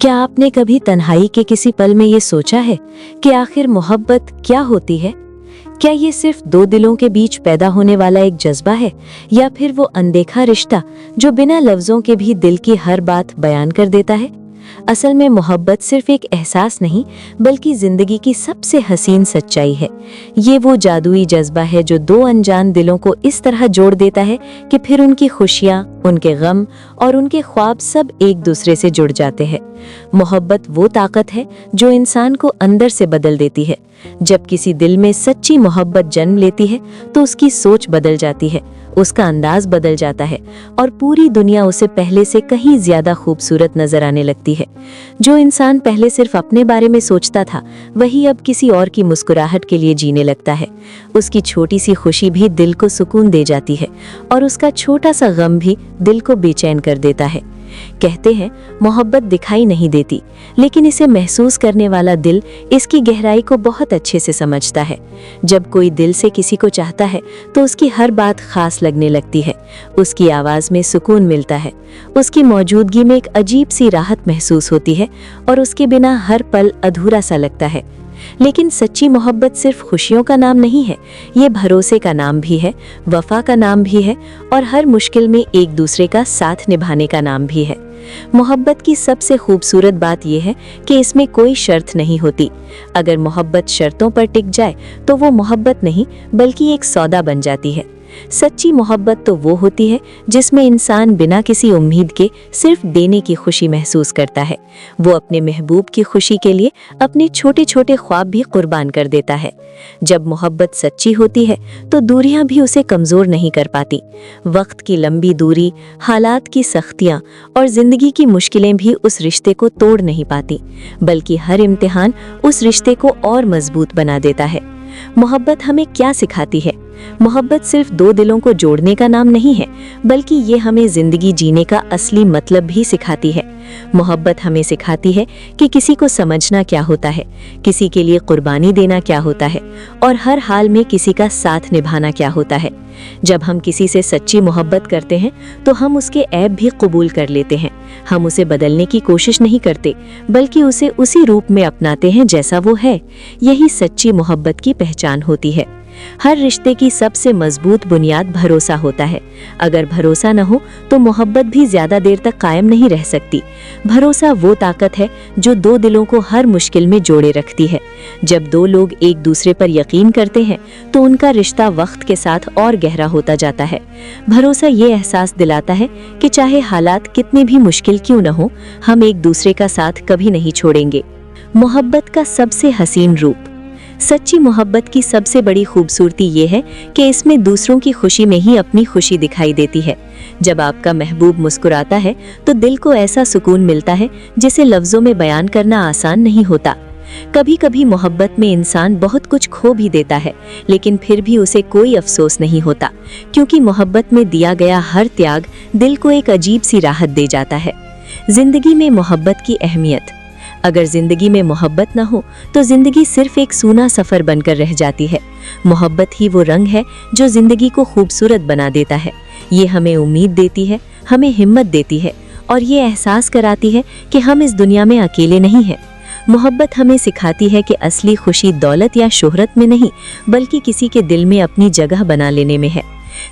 क्या आपने कभी तन्हाई के किसी पल में ये सोचा है कि आखिर मोहब्बत क्या होती है? क्या ये सिर्फ दो दिलों के बीच पैदा होने वाला एक जज्बा है, या फिर वो अनदेखा रिश्ता जो बिना लफ्जों के भी दिल की हर बात बयान कर देता है? असल में मोहब्बत सिर्फ एक एहसास नहीं, बल्कि जिंदगी की सबसे हसीन सच्चाई है। ये वो जादुई जज्बा है जो दो अनजान दिलों को इस तरह जोड़ देता है कि फिर उनकी खुशियाँ, उनके गम और उनके ख्वाब सब एक दूसरे से जुड़ जाते हैं। मोहब्बत वो ताकत है जो इंसान को अंदर से बदल देती है। जब किसी दिल में सच्ची मोहब्बत जन्म लेती है तो उसकी सोच बदल जाती है, उसका अंदाज बदल जाता है और पूरी दुनिया उसे पहले से कहीं ज्यादा खूबसूरत नजर आने लगती है। जो इंसान पहले सिर्फ अपने बारे में सोचता था, वही अब किसी और की मुस्कुराहट के लिए जीने लगता है। उसकी छोटी सी खुशी भी दिल को सुकून दे जाती है और उसका छोटा सा गम भी दिल को बेचैन कर देता है। कहते हैं मोहब्बत दिखाई नहीं देती, लेकिन इसे महसूस करने वाला दिल इसकी गहराई को बहुत अच्छे से समझता है। जब कोई दिल से किसी को चाहता है तो उसकी हर बात खास लगने लगती है, उसकी आवाज़ में सुकून मिलता है, उसकी मौजूदगी में एक अजीब सी राहत महसूस होती है और उसके बिना हर पल अधूरा सा लगता है। लेकिन सच्ची मोहब्बत सिर्फ खुशियों का नाम नहीं है, ये भरोसे का नाम भी है, वफा का नाम भी है और हर मुश्किल में एक दूसरे का साथ निभाने का नाम भी है। मोहब्बत की सबसे खूबसूरत बात यह है कि इसमें कोई शर्त नहीं होती। अगर मोहब्बत शर्तों पर टिक जाए तो वो मोहब्बत नहीं, बल्कि एक सौदा बन जाती है। सच्ची मोहब्बत तो वो होती है जिसमें इंसान बिना किसी उम्मीद के सिर्फ देने की खुशी महसूस करता है। वो अपने महबूब की खुशी के लिए अपने छोटे छोटे ख्वाब भी कुर्बान कर देता है। जब मोहब्बत सच्ची होती है तो दूरियां भी उसे कमज़ोर नहीं कर पाती। वक्त की लंबी दूरी, हालात की सख्तियां और ज़िंदगी की मुश्किलें भी उस रिश्ते को तोड़ नहीं पाती, बल्कि हर इम्तिहान उस रिश्ते को और मजबूत बना देता है। मोहब्बत हमें क्या सिखाती है? मोहब्बत सिर्फ दो दिलों को जोड़ने का नाम नहीं है, बल्कि ये हमें जिंदगी जीने का असली मतलब भी सिखाती है। मोहब्बत हमें सिखाती है कि किसी को समझना क्या होता है, किसी के लिए कुर्बानी देना क्या होता है और हर हाल में किसी का साथ निभाना क्या होता है। जब हम किसी से सच्ची मोहब्बत करते हैं तो हम उसके ऐब भी कबूल कर लेते हैं। हम उसे बदलने की कोशिश नहीं करते, बल्कि उसे उसी रूप में अपनाते हैं जैसा वो है। यही सच्ची मोहब्बत की पहचान होती है। हर रिश्ते की सबसे मजबूत बुनियाद भरोसा होता है। अगर भरोसा न हो तो मोहब्बत भी ज्यादा देर तक कायम नहीं रह सकती। भरोसा वो ताकत है जो दो दिलों को हर मुश्किल में जोड़े रखती है। जब दो लोग एक दूसरे पर यकीन करते हैं तो उनका रिश्ता वक्त के साथ और गहरा होता जाता है। भरोसा ये एहसास दिलाता है कि चाहे हालात कितने भी मुश्किल क्यों न हो, हम एक दूसरे का साथ कभी नहीं छोड़ेंगे। मोहब्बत का सबसे हसीन रूप। सच्ची मोहब्बत की सबसे बड़ी खूबसूरती ये है कि इसमें दूसरों की खुशी में ही अपनी खुशी दिखाई देती है। जब आपका महबूब मुस्कुराता है तो दिल को ऐसा सुकून मिलता है जिसे लफ्ज़ों में बयान करना आसान नहीं होता। कभी कभी मोहब्बत में इंसान बहुत कुछ खो भी देता है, लेकिन फिर भी उसे कोई अफसोस नहीं होता, क्योंकि मोहब्बत में दिया गया हर त्याग दिल को एक अजीब सी राहत दे जाता है। जिंदगी में मोहब्बत की अहमियत। अगर जिंदगी में मोहब्बत न हो तो जिंदगी सिर्फ एक सूना सफर बनकर रह जाती है। मोहब्बत ही वो रंग है जो जिंदगी को खूबसूरत बना देता है। ये हमें उम्मीद देती है, हमें हिम्मत देती है और ये एहसास कराती है कि हम इस दुनिया में अकेले नहीं हैं। मोहब्बत हमें सिखाती है कि असली खुशी दौलत या शोहरत में नहीं, बल्कि किसी के दिल में अपनी जगह बना लेने में है।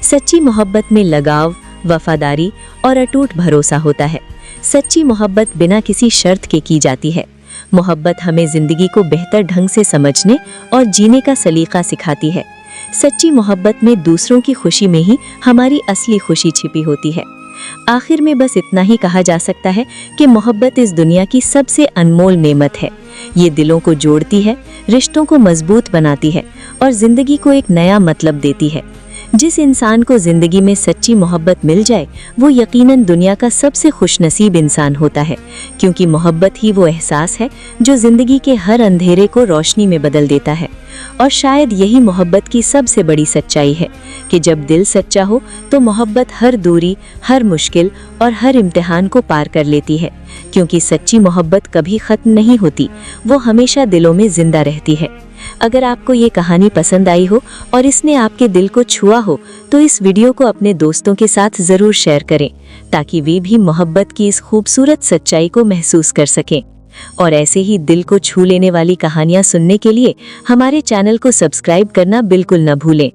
सच्ची मोहब्बत में लगाव, वफादारी और अटूट भरोसा होता है। सच्ची मोहब्बत बिना किसी शर्त के की जाती है। मोहब्बत हमें जिंदगी को बेहतर ढंग से समझने और जीने का सलीका सिखाती है। सच्ची मोहब्बत में दूसरों की खुशी में ही हमारी असली खुशी छिपी होती है। आखिर में बस इतना ही कहा जा सकता है कि मोहब्बत इस दुनिया की सबसे अनमोल नेमत है। ये दिलों को जोड़ती है, रिश्तों को मजबूत बनाती है और जिंदगी को एक नया मतलब देती है। जिस इंसान को जिंदगी में सच्ची मोहब्बत मिल जाए वो यकीनन दुनिया का सबसे खुशनसीब इंसान होता है, क्योंकि मोहब्बत ही वो एहसास है जो जिंदगी के हर अंधेरे को रोशनी में बदल देता है। और शायद यही मोहब्बत की सबसे बड़ी सच्चाई है कि जब दिल सच्चा हो तो मोहब्बत हर दूरी, हर मुश्किल और हर इम्तिहान को पार कर लेती है, क्योंकि सच्ची मोहब्बत कभी ख़त्म नहीं होती, वो हमेशा दिलों में जिंदा रहती है। अगर आपको ये कहानी पसंद आई हो और इसने आपके दिल को छुआ हो तो इस वीडियो को अपने दोस्तों के साथ ज़रूर शेयर करें ताकि वे भी मोहब्बत की इस खूबसूरत सच्चाई को महसूस कर सकें। और ऐसे ही दिल को छू लेने वाली कहानियाँ सुनने के लिए हमारे चैनल को सब्सक्राइब करना बिल्कुल न भूलें।